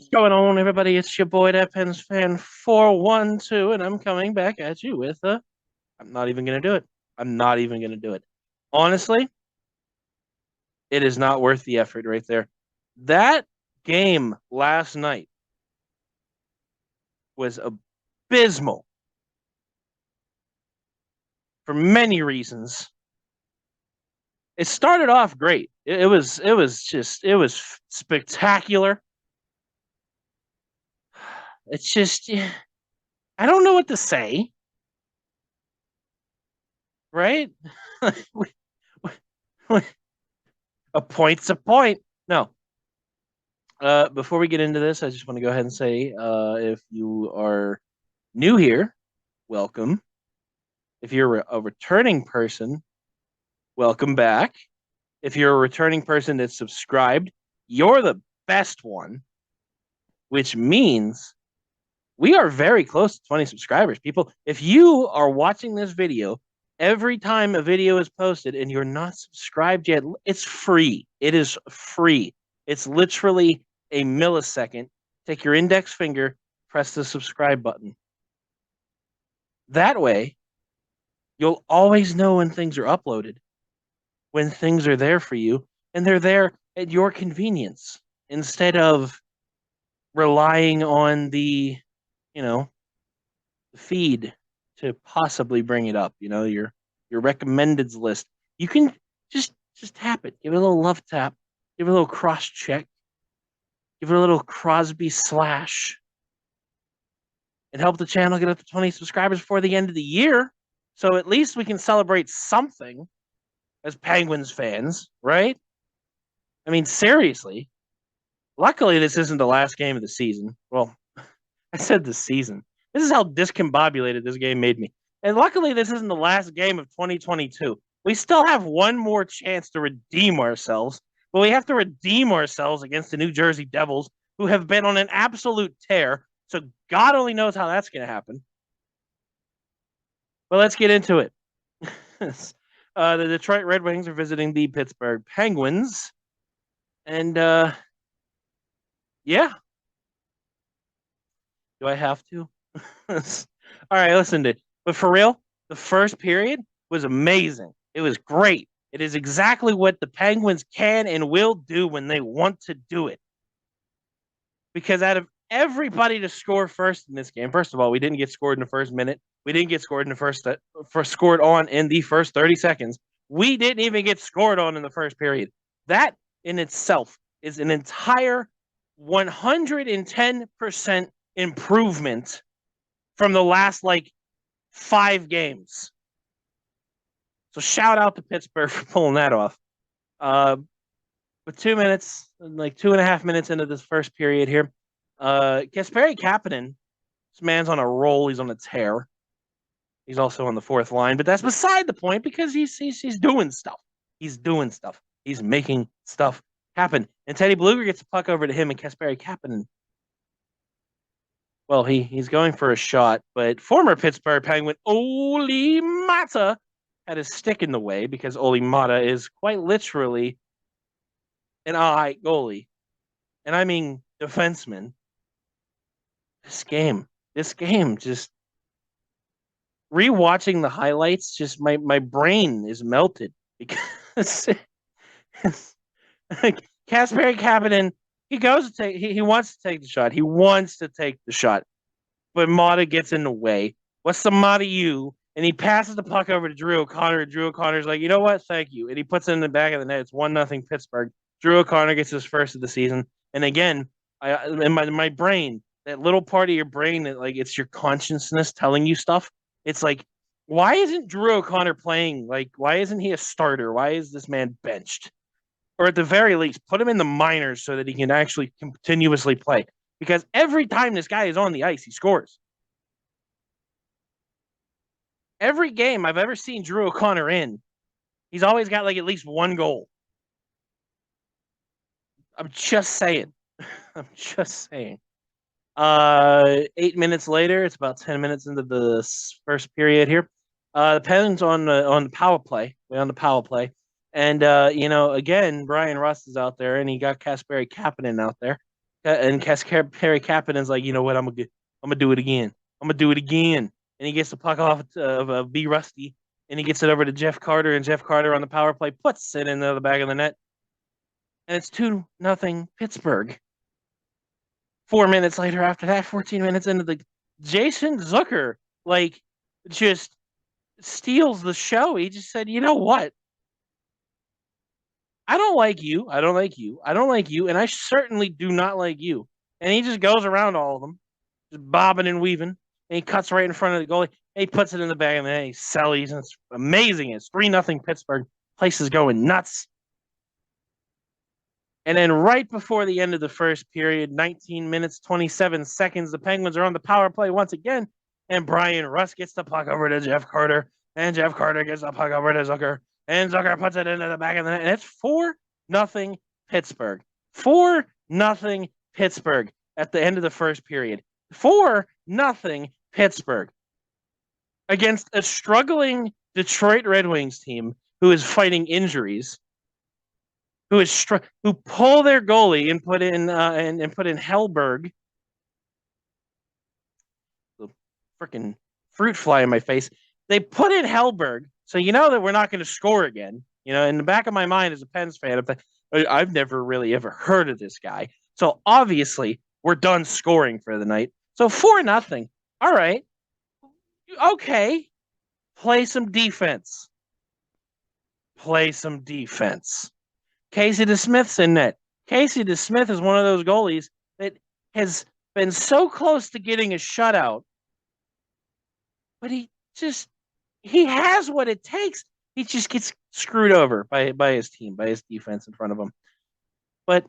What's going on, everybody? It's your boy, that Pens fan 412, and I'm coming back at you with a. I'm not even gonna do it. I'm not even gonna do it. Honestly, it is not worth the effort right there. That game last night was abysmal for many reasons. It started off great. It was spectacular. It's just I don't know what to say, right? A point's a point. No. Before we get into this, I just want to go ahead and say, if you are new here, welcome. If you're a returning person, welcome back. If you're a returning person that's subscribed, you're the best one, which means we are very close to 20 subscribers. People, if you are watching this video, every time a video is posted and you're not subscribed yet, it's free. It is free. It's literally a millisecond. Take your index finger, press the subscribe button. That way, you'll always know when things are uploaded, when things are there for you, and they're there at your convenience instead of relying on you know, the feed to possibly bring it up. Your recommendeds list. You can just tap it, give it a little love tap, give it a little cross check, give it a little Crosby slash, and help the channel get up to 20 subscribers before the end of the year. So at least we can celebrate something as Penguins fans, right? I mean, seriously. Luckily, this isn't the last game of the season. Well, I said the season. This is how discombobulated this game made me. And luckily, this isn't the last game of 2022. We still have one more chance to redeem ourselves, but we have to redeem ourselves against the New Jersey Devils, who have been on an absolute tear. So God only knows how that's going to happen. But let's get into it. The Detroit Red Wings are visiting the Pittsburgh Penguins. And yeah. Do I have to? All right, listen to it. But for real, the first period was amazing. It was great. It is exactly what the Penguins can and will do when they want to do it. Because out of everybody to score first in this game, first of all, we didn't get scored in the first minute. We didn't get scored in the scored on in the first 30 seconds. We didn't even get scored on in the first period. That in itself is an entire 110% improvement from the last 5 games. So shout out to Pittsburgh for pulling that off. With 2 minutes, 2.5 minutes into this first period here, Kasperi Kapanen, this man's on a roll. He's on a tear. He's also on the fourth line, but that's beside the point because he's doing stuff. He's doing stuff. He's making stuff happen. And Teddy Blueger gets the puck over to him, and Kasperi Kapanen. Well, he's going for a shot, but former Pittsburgh Penguin Olli Mata had his stick in the way because Olli Mata is quite literally an all-right goalie. And I mean defenseman. This game just rewatching the highlights, just my brain is melted because Kasperi Kapanen, he wants to take the shot. He wants to take the shot. But Mata gets in the way. What's the Mata you? And he passes the puck over to Drew O'Connor. Drew O'Connor's like, you know what? Thank you. And he puts it in the back of the net. It's 1-0 Pittsburgh. Drew O'Connor gets his first of the season. And again, in my brain, that little part of your brain that it's your consciousness telling you stuff. It's like, why isn't Drew O'Connor playing? Why isn't he a starter? Why is this man benched? Or at the very least, put him in the minors so that he can actually continuously play. Because every time this guy is on the ice, he scores. Every game I've ever seen Drew O'Connor in, he's always got at least one goal. I'm just saying. I'm just saying. 8 minutes later, it's about 10 minutes into the first period here. The Penguins on the power play. Way on the power play. And, again, Brian Rust is out there, and he got Kasperi Kapanen out there. And Perry Kapanen's like, you know what? I'm gonna do it again. I'm gonna do it again. And he gets the puck off of B Rusty, and he gets it over to Jeff Carter, and Jeff Carter on the power play puts it into the back of the net, and it's 2-0 Pittsburgh. 4 minutes later, after that, 14 minutes into the Jason Zucker like just steals the show. He just said, you know what? I don't like you. I don't like you. I don't like you. And I certainly do not like you. And he just goes around all of them, just bobbing and weaving. And he cuts right in front of the goalie. And he puts it in the bag and then he sellies. And it's amazing. It's 3-0 Pittsburgh. Place is going nuts. And then right before the end of the first period, 19 minutes, 27 seconds, the Penguins are on the power play once again. And Brian Rust gets the puck over to Jeff Carter. And Jeff Carter gets the puck over to Zucker. And Zucker puts it into the back of the net. And it's 4-0 Pittsburgh. 4-0 Pittsburgh at the end of the first period. 4-0 Pittsburgh against a struggling Detroit Red Wings team who is fighting injuries, who pull their goalie and put in Hellberg. The freaking fruit fly in my face. They put in Hellberg, so you know that we're not going to score again. You know, in the back of my mind as a Pens fan, I've never really ever heard of this guy. So obviously we're done scoring for the night. So 4-0. All right. Okay. Play some defense. Casey DeSmith's in net. Casey DeSmith is one of those goalies that has been so close to getting a shutout, but he has what it takes. He just gets screwed over by his team, by his defense in front of him. But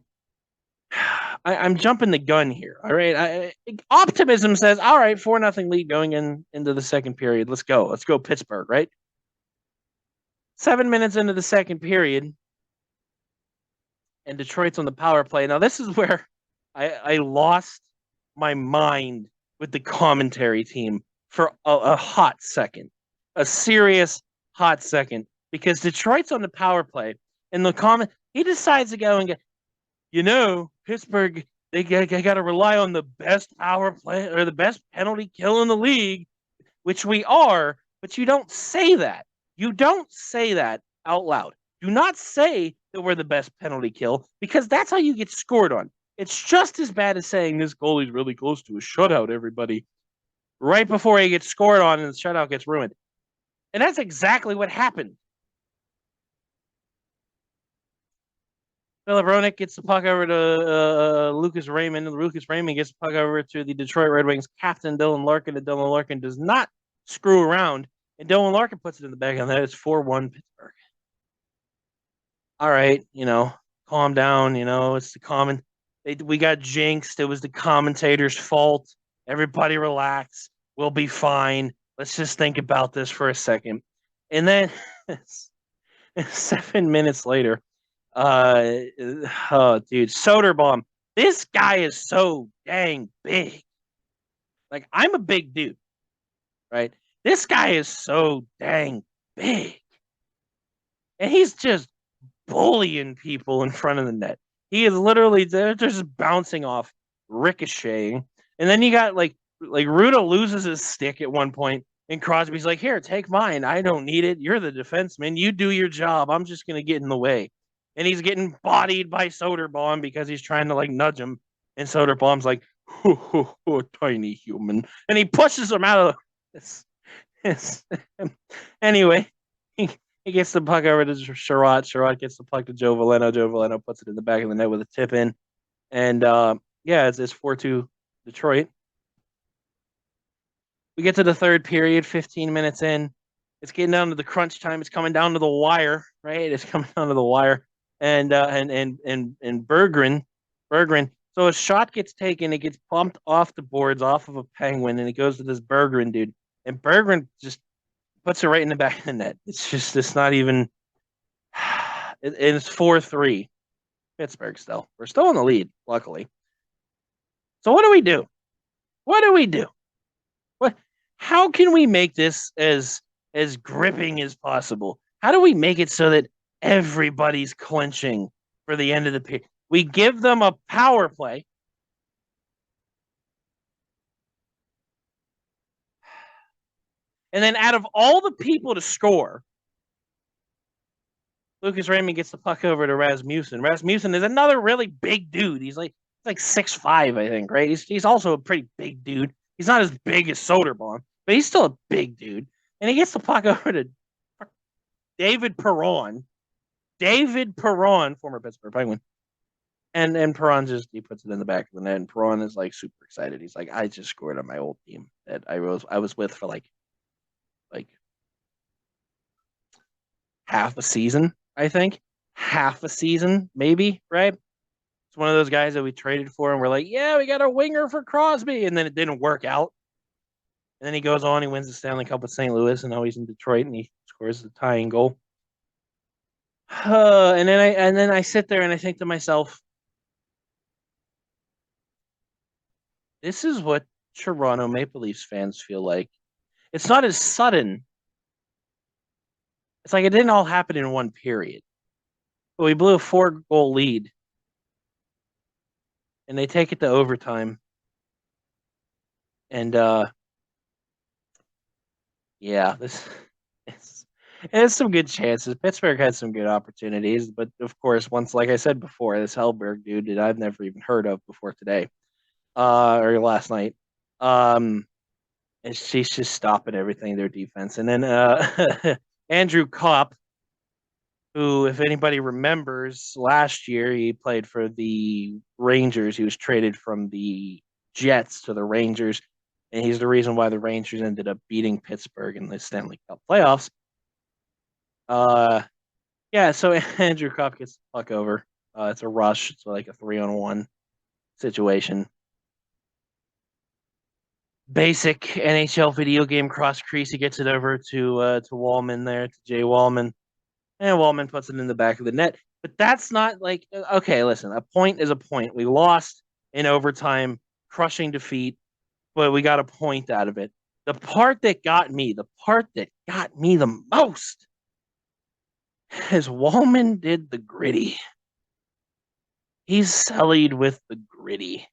I'm jumping the gun here. All right. Optimism says, all right, 4-0 lead going into the second period. Let's go Pittsburgh, right? 7 minutes into the second period, and Detroit's on the power play. Now, this is where I lost my mind with the commentary team for a hot second, a serious hot second, because Detroit's on the power play, and he decides to go and get, you know, Pittsburgh, they got to rely on the best power play or the best penalty kill in the league, which we are, but you don't say that. You don't say that out loud. Do not say that we're the best penalty kill, because that's how you get scored on. It's just as bad as saying this goalie's really close to a shutout, everybody, right before he gets scored on and the shutout gets ruined. And that's exactly what happened. Philip Roenick gets the puck over to Lucas Raymond. Lucas Raymond gets the puck over to the Detroit Red Wings captain, Dylan Larkin. And Dylan Larkin does not screw around. And Dylan Larkin puts it in the bag on that. It's 4-1 Pittsburgh. All right, calm down. It's the common. We got jinxed. It was the commentator's fault. Everybody relax. We'll be fine. Let's just think about this for a second. And then 7 minutes later, dude, Soderblom. This guy is so dang big. Like, I'm a big dude, right? This guy is so dang big. And he's just bullying people in front of the net. He is literally, they're just bouncing off, ricocheting. And then you got like Ruda loses his stick at one point, and Crosby's like, here, take mine. I don't need it. You're the defenseman. You do your job. I'm just going to get in the way. And he's getting bodied by Soderblom because he's trying to nudge him. And Soderblom's like, tiny human. And he pushes him out of this. Anyway, he gets the puck over to Sherratt. Sherratt gets the puck to Joe Veleno. Joe Veleno puts it in the back of the net with a tip in. And it's 4-2 Detroit. We get to the third period, 15 minutes in. It's getting down to the crunch time. It's coming down to the wire, right? It's coming down to the wire. And Berggren. So a shot gets taken. It gets pumped off the boards, off of a Penguin, and it goes to this Berggren dude. And Berggren just puts it right in the back of the net. It's not even. It's 4-3. Pittsburgh still. We're still in the lead, luckily. So what do we do? How can we make this as gripping as possible? How do we make it so that everybody's clenching for the end of the period? We give them a power play, And then out of all the people to score, Lucas Raymond gets the puck over to Rasmussen. Rasmussen is another really big dude. He's like 6'5", I think, right? He's also a pretty big dude. He's not as big as Soderblom, but he's still a big dude. And he gets the puck over to David Perron. David Perron, former Pittsburgh Penguin. And Perron he puts it in the back of the net, and Perron is like super excited. He's like, I just scored on my old team that I was with for like half a season, I think. Half a season, maybe, right? It's one of those guys that we traded for, and we're like, yeah, we got a winger for Crosby, and then it didn't work out. And then he goes on, he wins the Stanley Cup with St. Louis, and now he's in Detroit, and he scores the tying goal. And then I sit there and I think to myself, this is what Toronto Maple Leafs fans feel like. It's not as sudden. It's like it didn't all happen in one period. But we blew a 4-goal lead, and they take it to overtime. And yeah, it's some good chances. Pittsburgh had some good opportunities, but of course, once, like I said before, this Hellberg dude that I've never even heard of before today, or last night, and she's just stopping everything, their defense. And then Andrew Kopp, who, if anybody remembers, last year he played for the Rangers. He was traded from the Jets to the Rangers, and he's the reason why the Rangers ended up beating Pittsburgh in the Stanley Cup playoffs. Yeah, so Andrew Kopp gets the puck over. It's a rush. It's like a 3-on-1 situation. Basic NHL video game cross crease. He gets it over to Wallman there, to Jay Wallman. And Wallman puts it in the back of the net. But that's not like, okay, listen, a point is a point. We lost in overtime, crushing defeat, but we got a point out of it. The part that got me the most is Wallman did the gritty. He's sullied with the gritty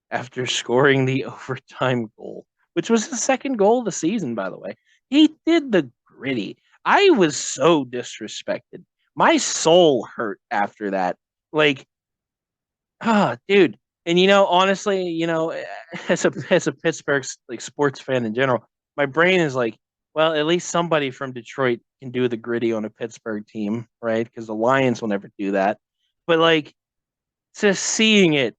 after scoring the overtime goal, which was his second goal of the season, by the way. He did the gritty. I was so disrespected. My soul hurt after that. Like, dude. And honestly, as a Pittsburgh like sports fan in general, my brain is like, well, at least somebody from Detroit can do the gritty on a Pittsburgh team, right? Because the Lions will never do that. But like, just seeing it,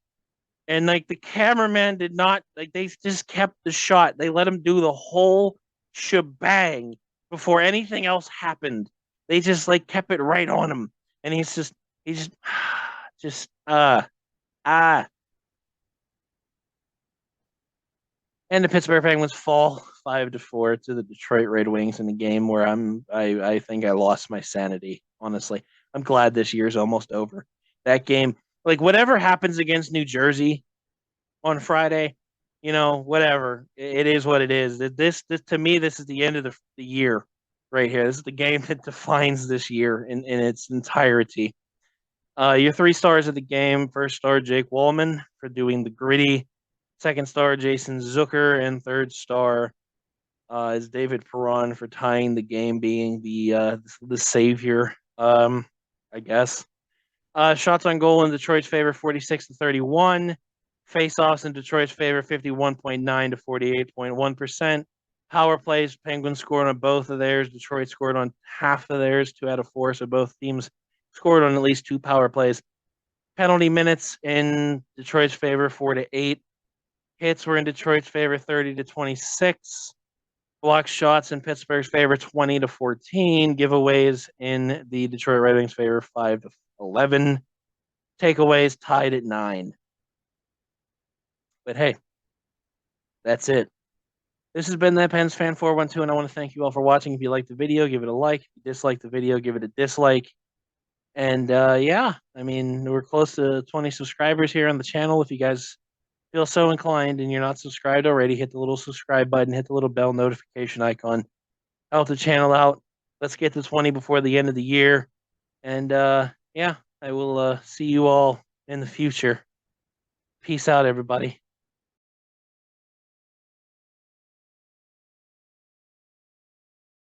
and like the cameraman did not, like, they just kept the shot. They let him do the whole shebang before anything else happened. They just like kept it right on him, and he's just just and the Pittsburgh Penguins fall 5-4 to the Detroit Red Wings in a game where I think I lost my sanity. Honestly, I'm glad this year's almost over. That game, like, whatever happens against New Jersey on Friday, whatever. It is what it is. This to me, this is the end of the year right here. This is the game that defines this year in its entirety. Your 3 stars of the game: first star, Jake Wallman, for doing the gritty. Second star, Jason Zucker, and third star is David Perron for tying the game, being the savior, I guess. Shots on goal in Detroit's favor, 46-31. Face-offs in Detroit's favor, 51.9 to 48.1%. Power plays, Penguins scored on both of theirs. Detroit scored on half of theirs, 2 out of 4. So both teams scored on at least 2 power plays. Penalty minutes in Detroit's favor, 4-8. Hits were in Detroit's favor, 30-26. Block shots in Pittsburgh's favor, 20-14. Giveaways in the Detroit Red Wings' favor, 5-11. Takeaways tied at 9. But hey, that's it. This has been that Pens Fan 412, and I want to thank you all for watching. If you liked the video, give it a like. If you disliked the video, give it a dislike. And yeah, I mean, we're close to 20 subscribers here on the channel. If you guys feel so inclined and you're not subscribed already, hit the little subscribe button, hit the little bell notification icon, help the channel out. Let's get to 20 before the end of the year. And yeah, I will see you all in the future. Peace out, everybody.